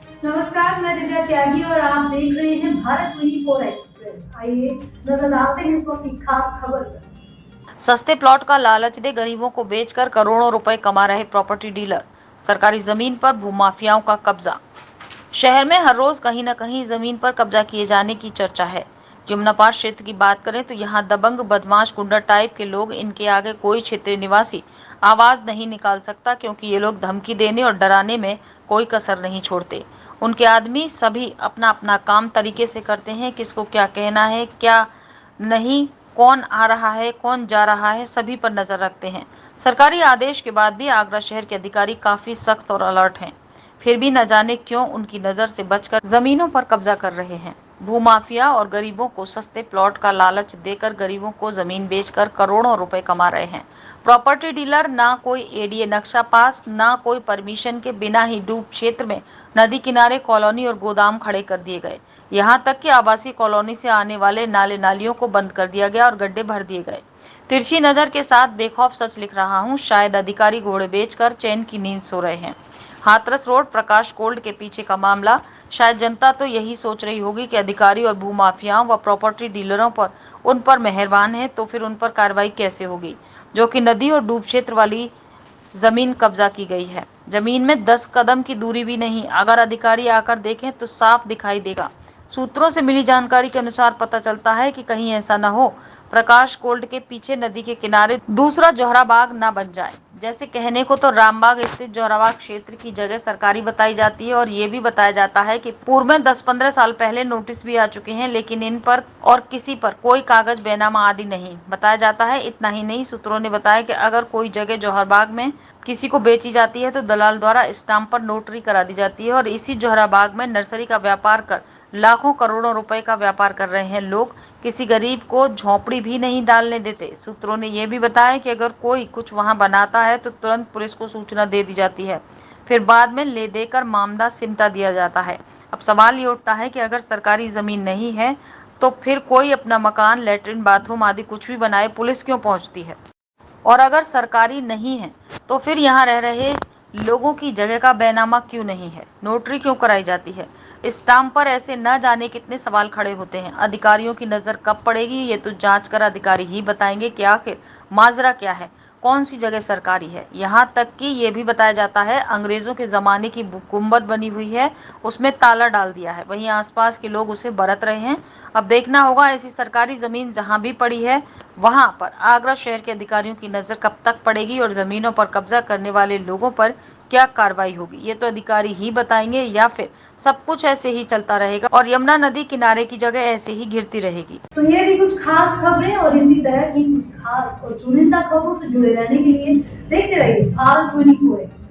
नमस्कार, मैं दिव्या त्यागी और आप देख रहे हैं भारत 24 एक्सप्रेस। आइए नजर डालते हैं इस वक्त की खास खबर पर। सस्ते प्लॉट का लालच दे गरीबों को बेचकर करोड़ों रुपए कमा रहे प्रॉपर्टी डीलर। सरकारी जमीन पर भूमाफियाओं का कब्जा। शहर में हर रोज कहीं न कहीं जमीन पर कब्जा किए जाने की चर्चा है। यमुना पार क्षेत्र की बात करें तो यहाँ दबंग बदमाश गुंडा टाइप के लोग, इनके आगे कोई क्षेत्रीय निवासी आवाज नहीं निकाल सकता, क्योंकि ये लोग धमकी देने और डराने में कोई कसर नहीं छोड़ते। उनके आदमी सभी अपना अपना काम तरीके से करते हैं। किसको क्या कहना है, क्या नहीं, कौन आ रहा है, कौन जा रहा है, सभी पर नजर रखते हैं। सरकारी आदेश के बाद भी आगरा शहर के अधिकारी काफी सख्त और अलर्ट हैं। फिर भी न जाने क्यों उनकी नजर से बचकर जमीनों पर कब्जा कर रहे हैं। भूमाफिया और गरीबों को सस्ते प्लॉट का लालच देकर गरीबों को जमीन बेचकर करोड़ों रुपए कमा रहे हैं। प्रॉपर्टी डीलर ना कोई एडीए नक्शा पास, ना कोई परमिशन के बिना ही डूब क्षेत्र में नदी किनारे कॉलोनी और गोदाम खड़े कर दिए गए। यहाँ तक कि आवासीय कॉलोनी से आने वाले नाले नालियों को बंद कर दिया गया और गड्ढे भर दिए गए। तिरछी नजर के साथ बेखौफ सच लिख रहा हूँ, शायद अधिकारी घोड़े बेचकर चैन की नींद सो रहे हैं। हाथरस रोड प्रकाश गोल्ड के पीछे का मामला, शायद जनता तो यही सोच रही होगी कि अधिकारी और भूमाफियाओं व प्रॉपर्टी डीलरों पर उन पर मेहरबान है, तो फिर उन पर कार्रवाई कैसे होगी, जो कि नदी और डूब क्षेत्र वाली जमीन कब्जा की गई है। जमीन में 10 कदम की दूरी भी नहीं। अगर अधिकारी आकर देखें तो साफ दिखाई देगा। सूत्रों से मिली जानकारी के अनुसार पता चलता है कि कहीं ऐसा न हो प्रकाश गोल्ड के पीछे नदी के किनारे दूसरा जोहराबाग ना बन जाए। जैसे कहने को तो रामबाग स्थित जोहराबाग क्षेत्र की जगह सरकारी बताई जाती है और ये भी बताया जाता है कि पूर्व में 10-15 साल पहले नोटिस भी आ चुके हैं, लेकिन इन पर और किसी पर कोई कागज बैनामा आदि नहीं बताया जाता है। इतना ही नहीं, सूत्रों ने बताया कि अगर कोई जगह जोहराबाग में किसी को बेची जाती है तो दलाल द्वारा स्टाम्प पर नोटरी करा दी जाती है और इसी जोहराबाग में नर्सरी का व्यापार कर लाखों करोड़ों रुपए का व्यापार कर रहे हैं लोग। किसी गरीब को झोपड़ी भी नहीं डालने देते। सूत्रों ने यह भी बताया कि अगर कोई कुछ वहां बनाता है तो तुरंत पुलिस को सूचना दे दी जाती है, फिर बाद में ले देकर मामला सिमटा दिया जाता है। अब सवाल ये उठता है कि अगर सरकारी जमीन नहीं है तो फिर कोई अपना मकान, लेटरिन, बाथरूम आदि कुछ भी बनाए, पुलिस क्यों पहुंचती है? और अगर सरकारी नहीं है तो फिर यहाँ रह रहे लोगों की जगह का बैनामा क्यों नहीं है? नोटरी क्यों कराई जाती है? स्टाम्प पर ऐसे न जाने कितने सवाल खड़े होते हैं। अधिकारियों की नजर कब पड़ेगी, ये तो जांच कर अधिकारी ही बताएंगे कि आखिर माजरा क्या है, कौन सी जगह सरकारी है। यहाँ तक कि ये भी बताया जाता है अंग्रेजों के जमाने की गुम्बद बनी हुई है, उसमें ताला डाल दिया है, वहीं आसपास के लोग उसे बरत रहे हैं। अब देखना होगा ऐसी सरकारी जमीन जहां भी पड़ी है वहां पर आगरा शहर के अधिकारियों की नजर कब तक पड़ेगी और जमीनों पर कब्जा करने वाले लोगों पर क्या कार्रवाई होगी। ये तो अधिकारी ही बताएंगे, या फिर सब कुछ ऐसे ही चलता रहेगा और यमुना नदी किनारे की जगह ऐसे ही गिरती रहेगी। तो ये थी कुछ खास खबरें और इसी तरह की कुछ खास और चुनिंदा खबरों से जुड़े रहने के लिए देखते रहिए भारत 24 एक्सप्रेस।